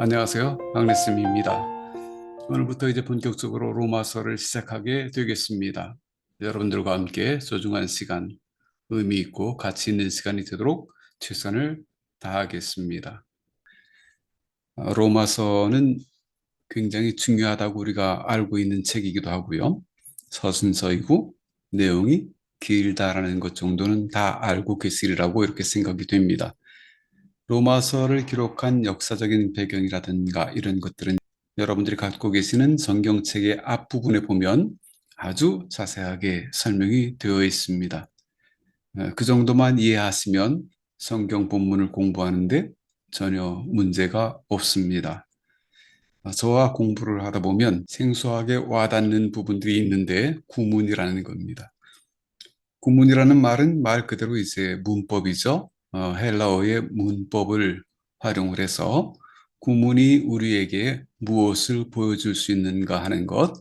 안녕하세요. 박래쌤입니다. 오늘부터 이제 본격적으로 로마서를 시작하게 되겠습니다. 여러분들과 함께 소중한 시간, 의미 있고 가치 있는 시간이 되도록 최선을 다하겠습니다. 로마서는 굉장히 중요하다고 우리가 알고 있는 책이기도 하고요. 서신서이고 내용이 길다라는 것 정도는 다 알고 계시리라고 이렇게 생각이 됩니다. 로마서를 기록한 역사적인 배경이라든가 이런 것들은 여러분들이 갖고 계시는 성경책의 앞부분에 보면 아주 자세하게 설명이 되어 있습니다. 그 정도만 이해하시면 성경 본문을 공부하는데 전혀 문제가 없습니다. 저와 공부를 하다 보면 생소하게 와닿는 부분들이 있는데 구문이라는 겁니다. 구문이라는 말은 말 그대로 이제 문법이죠. 헬라어의 문법을 활용을 해서 구문이 우리에게 무엇을 보여줄 수 있는가 하는 것,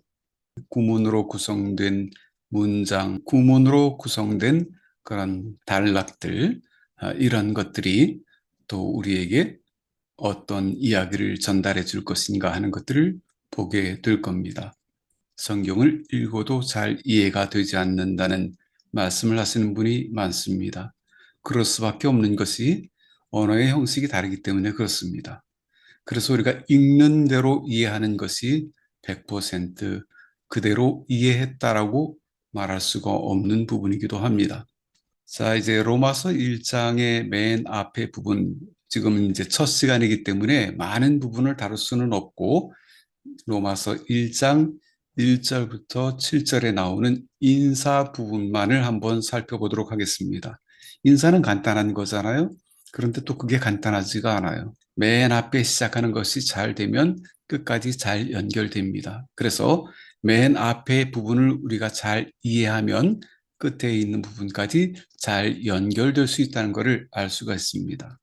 구문으로 구성된 문장, 구문으로 구성된 그런 단락들, 이런 것들이 또 우리에게 어떤 이야기를 전달해 줄 것인가 하는 것들을 보게 될 겁니다. 성경을 읽어도 잘 이해가 되지 않는다는 말씀을 하시는 분이 많습니다. 그럴 수밖에 없는 것이 언어의 형식이 다르기 때문에 그렇습니다. 그래서 우리가 읽는 대로 이해하는 것이 100% 그대로 이해했다라고 말할 수가 없는 부분이기도 합니다. 자, 이제 로마서 1장의 맨 앞에 부분, 지금 이제 첫 시간이기 때문에 많은 부분을 다룰 수는 없고 로마서 1장 1절부터 7절에 나오는 인사 부분만을 한번 살펴보도록 하겠습니다. 인사는 간단한 거잖아요. 그런데 또 그게 간단하지가 않아요. 맨 앞에 시작하는 것이 잘 되면 끝까지 잘 연결됩니다. 그래서 맨 앞에 부분을 우리가 잘 이해하면 끝에 있는 부분까지 잘 연결될 수 있다는 것을 알 수가 있습니다.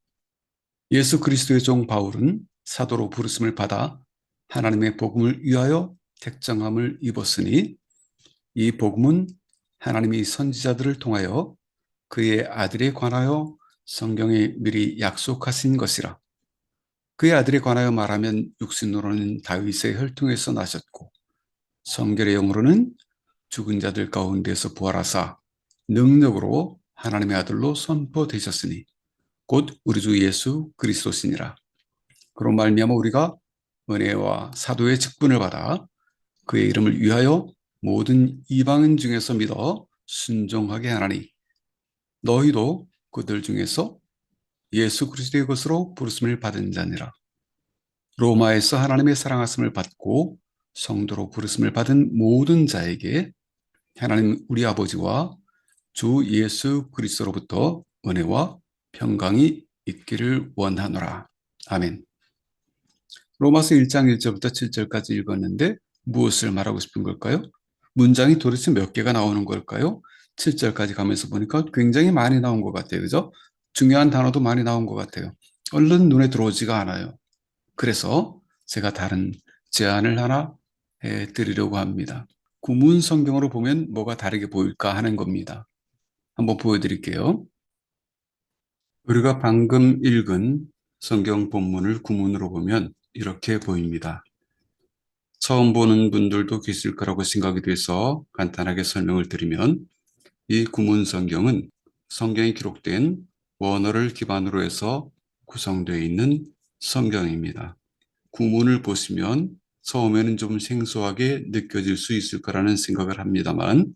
예수 그리스도의 종 바울은 사도로 부르심을 받아 하나님의 복음을 위하여 택정함을 입었으니 이 복음은 하나님이 선지자들을 통하여 그의 아들에 관하여 성경에 미리 약속하신 것이라. 그의 아들에 관하여 말하면 육신으로는 다윗의 혈통에서 나셨고 성결의 영으로는 죽은 자들 가운데서 부활하사 능력으로 하나님의 아들로 선포되셨으니 곧 우리 주 예수 그리스도시니라. 그런 말미암아 우리가 은혜와 사도의 직분을 받아 그의 이름을 위하여 모든 이방인 중에서 믿어 순종하게 하나니 너희도 그들 중에서 예수 그리스도의 것으로 부르심을 받은 자니라. 로마에서 하나님의 사랑하심을 받고 성도로 부르심을 받은 모든 자에게 하나님 우리 아버지와 주 예수 그리스도로부터 은혜와 평강이 있기를 원하노라. 아멘. 로마서 1장 1절부터 7절까지 읽었는데 무엇을 말하고 싶은 걸까요? 문장이 도대체 몇 개가 나오는 걸까요? 7절까지 가면서 보니까 굉장히 많이 나온 것 같아요. 그죠? 중요한 단어도 많이 나온 것 같아요. 얼른 눈에 들어오지가 않아요. 그래서 제가 다른 제안을 하나 해드리려고 합니다. 구문 성경으로 보면 뭐가 다르게 보일까 하는 겁니다. 한번 보여드릴게요. 우리가 방금 읽은 성경 본문을 구문으로 보면 이렇게 보입니다. 처음 보는 분들도 계실 거라고 생각이 돼서 간단하게 설명을 드리면 이 구문 성경은 성경에 기록된 원어를 기반으로 해서 구성되어 있는 성경입니다. 구문을 보시면 처음에는 좀 생소하게 느껴질 수 있을 거라는 생각을 합니다만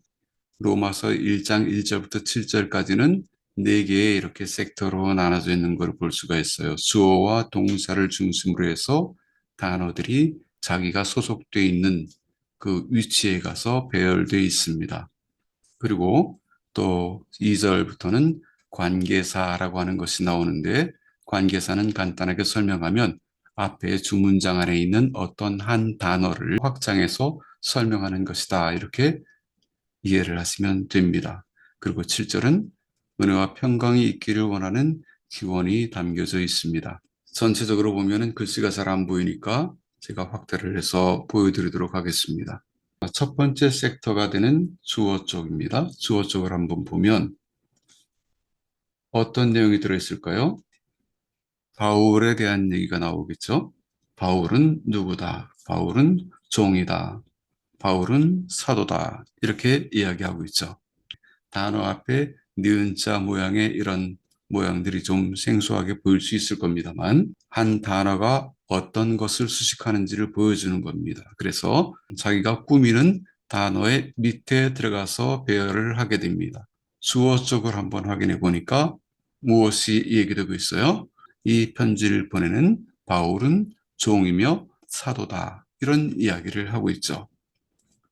로마서 1장 1절부터 7절까지는 네 개의 이렇게 섹터로 나눠져 있는 걸 볼 수가 있어요. 수어와 동사를 중심으로 해서 단어들이 자기가 소속되어 있는 그 위치에 가서 배열되어 있습니다. 그리고 또 2절부터는 관계사라고 하는 것이 나오는데 관계사는 간단하게 설명하면 앞에 주문장 안에 있는 어떤 한 단어를 확장해서 설명하는 것이다. 이렇게 이해를 하시면 됩니다. 그리고 7절은 은혜와 평강이 있기를 원하는 기원이 담겨져 있습니다. 전체적으로 보면은 글씨가 잘 안 보이니까 제가 확대를 해서 보여드리도록 하겠습니다. 첫 번째 섹터가 되는 주어 쪽입니다. 주어 쪽을 한번 보면 어떤 내용이 들어있을까요? 바울에 대한 얘기가 나오겠죠. 바울은 누구다? 바울은 종이다. 바울은 사도다. 이렇게 이야기하고 있죠. 단어 앞에 니은자 모양의 이런 모양들이 좀 생소하게 보일 수 있을 겁니다만 한 단어가 어떤 것을 수식하는지를 보여주는 겁니다. 그래서 자기가 꾸미는 단어의 밑에 들어가서 배열을 하게 됩니다. 주어 쪽을 한번 확인해 보니까 무엇이 얘기되고 있어요? 이 편지를 보내는 바울은 종이며 사도다. 이런 이야기를 하고 있죠.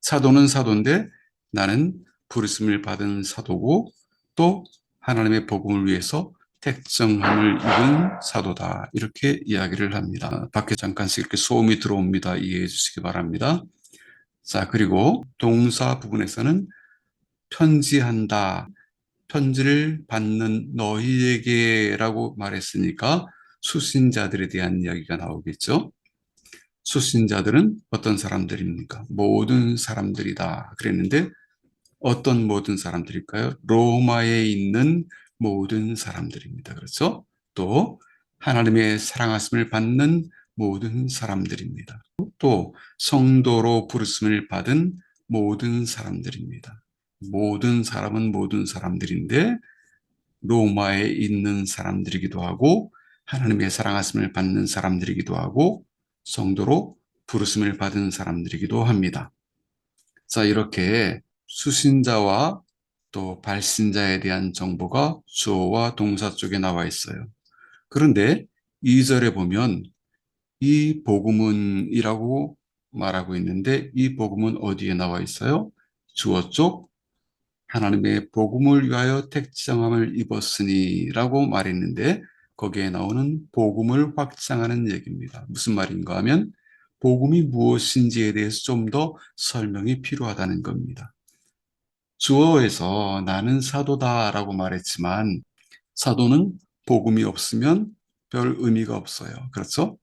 사도는 사도인데 나는 부르심을 받은 사도고 또 하나님의 복음을 위해서 택정함을 입은 사도다. 이렇게 이야기를 합니다. 밖에 잠깐씩 이렇게 소음이 들어옵니다. 이해해 주시기 바랍니다. 자, 그리고 동사 부분에서는 편지한다. 편지를 받는 너희에게라고 말했으니까 수신자들에 대한 이야기가 나오겠죠. 수신자들은 어떤 사람들입니까? 모든 사람들이다. 그랬는데 어떤 모든 사람들일까요? 로마에 있는 모든 사람들입니다. 그렇죠? 또 하나님의 사랑하심을 받는 모든 사람들입니다. 또 성도로 부르심을 받은 모든 사람들입니다. 모든 사람은 모든 사람들인데 로마에 있는 사람들이기도 하고 하나님의 사랑하심을 받는 사람들이기도 하고 성도로 부르심을 받은 사람들이기도 합니다. 자, 이렇게 수신자와 또 발신자에 대한 정보가 주어와 동사 쪽에 나와 있어요. 그런데 2절에 보면 이 복음은이라고 말하고 있는데 이 복음은 어디에 나와 있어요? 주어 쪽 하나님의 복음을 위하여 택정함을 입었으니라고 말했는데 거기에 나오는 복음을 확장하는 얘기입니다. 무슨 말인가 하면 복음이 무엇인지에 대해서 좀 더 설명이 필요하다는 겁니다. 주어에서 나는 사도다라고 말했지만 사도는 복음이 없으면 별 의미가 없어요. 그렇죠?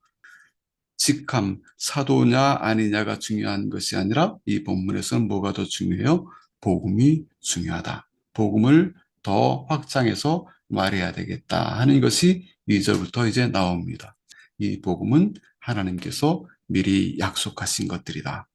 직함, 사도냐 아니냐가 중요한 것이 아니라 이 본문에서는 뭐가 더 중요해요? 복음이 중요하다. 복음을 더 확장해서 말해야 되겠다 하는 것이 2절부터 이제 나옵니다. 이 복음은 하나님께서 미리 약속하신 것들이다.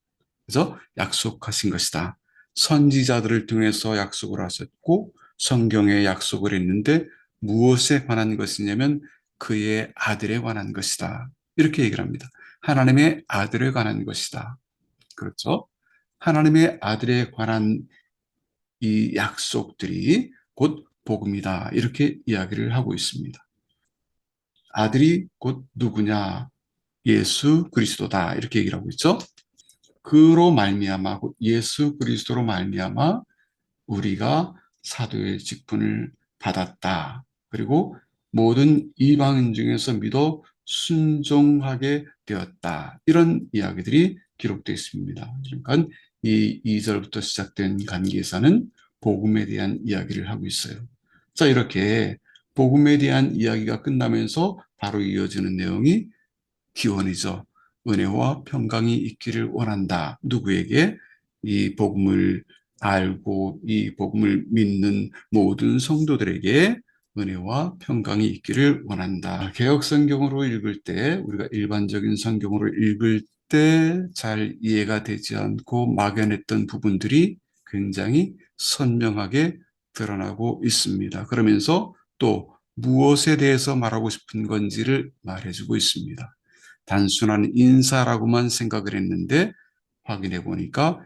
그래서 약속하신 것이다. 선지자들을 통해서 약속을 하셨고 성경에 약속을 했는데 무엇에 관한 것이냐면 그의 아들에 관한 것이다. 이렇게 얘기를 합니다. 하나님의 아들에 관한 것이다. 그렇죠? 하나님의 아들에 관한 이 약속들이 곧 복음이다. 이렇게 이야기를 하고 있습니다. 아들이 곧 누구냐? 예수 그리스도다. 이렇게 얘기를 하고 있죠. 그로 말미암아 예수 그리스도로 말미암아 우리가 사도의 직분을 받았다. 그리고 모든 이방인 중에서 믿어 순종하게 되었다. 이런 이야기들이 기록되어 있습니다. 그러니까 이 2절부터 시작된 간기에서는 복음에 대한 이야기를 하고 있어요. 자, 이렇게 복음에 대한 이야기가 끝나면서 바로 이어지는 내용이 기원이죠. 은혜와 평강이 있기를 원한다. 누구에게? 이 복음을 알고 이 복음을 믿는 모든 성도들에게 은혜와 평강이 있기를 원한다. 개역 성경으로 읽을 때 우리가 일반적인 성경으로 읽을 때 잘 이해가 되지 않고 막연했던 부분들이 굉장히 선명하게 드러나고 있습니다. 그러면서 또 무엇에 대해서 말하고 싶은 건지를 말해주고 있습니다. 단순한 인사라고만 생각을 했는데 확인해 보니까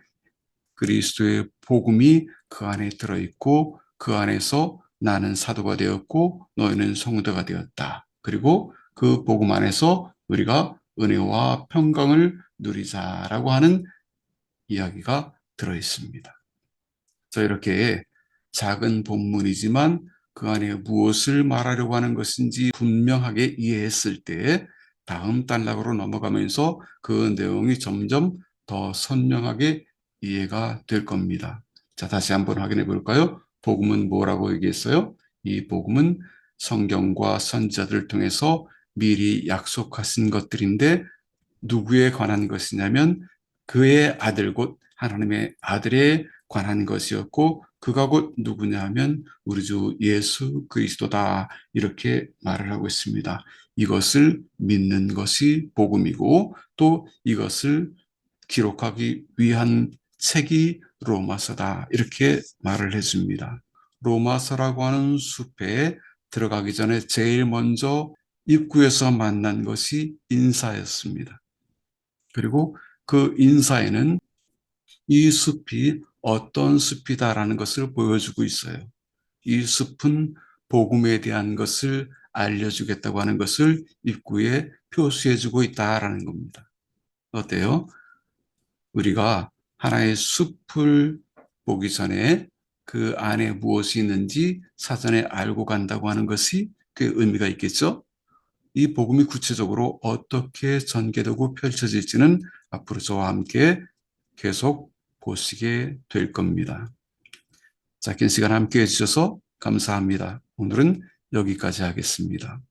그리스도의 복음이 그 안에 들어있고 그 안에서 나는 사도가 되었고 너희는 성도가 되었다. 그리고 그 복음 안에서 우리가 은혜와 평강을 누리자라고 하는 이야기가 들어있습니다. 그래서 이렇게 작은 본문이지만 그 안에 무엇을 말하려고 하는 것인지 분명하게 이해했을 때 다음 단락으로 넘어가면서 그 내용이 점점 더 선명하게 이해가 될 겁니다. 자, 다시 한번 확인해 볼까요? 복음은 뭐라고 얘기했어요? 이 복음은 성경과 선지자들을 통해서 미리 약속하신 것들인데 누구에 관한 것이냐면 그의 아들 곧 하나님의 아들에 관한 것이었고 그가 곧 누구냐 하면 우리 주 예수 그리스도다 이렇게 말을 하고 있습니다. 이것을 믿는 것이 복음이고 또 이것을 기록하기 위한 책이 로마서다. 이렇게 말을 해줍니다. 로마서라고 하는 숲에 들어가기 전에 제일 먼저 입구에서 만난 것이 인사였습니다. 그리고 그 인사에는 이 숲이 어떤 숲이다라는 것을 보여주고 있어요. 이 숲은 복음에 대한 것을 알려주겠다고 하는 것을 입구에 표시해주고 있다라는 겁니다. 어때요? 우리가 하나의 숲을 보기 전에 그 안에 무엇이 있는지 사전에 알고 간다고 하는 것이 그 의미가 있겠죠? 이 복음이 구체적으로 어떻게 전개되고 펼쳐질지는 앞으로 저와 함께 계속 보시게 될 겁니다. 자, 긴 시간 함께 해주셔서 감사합니다. 오늘은 여기까지 하겠습니다.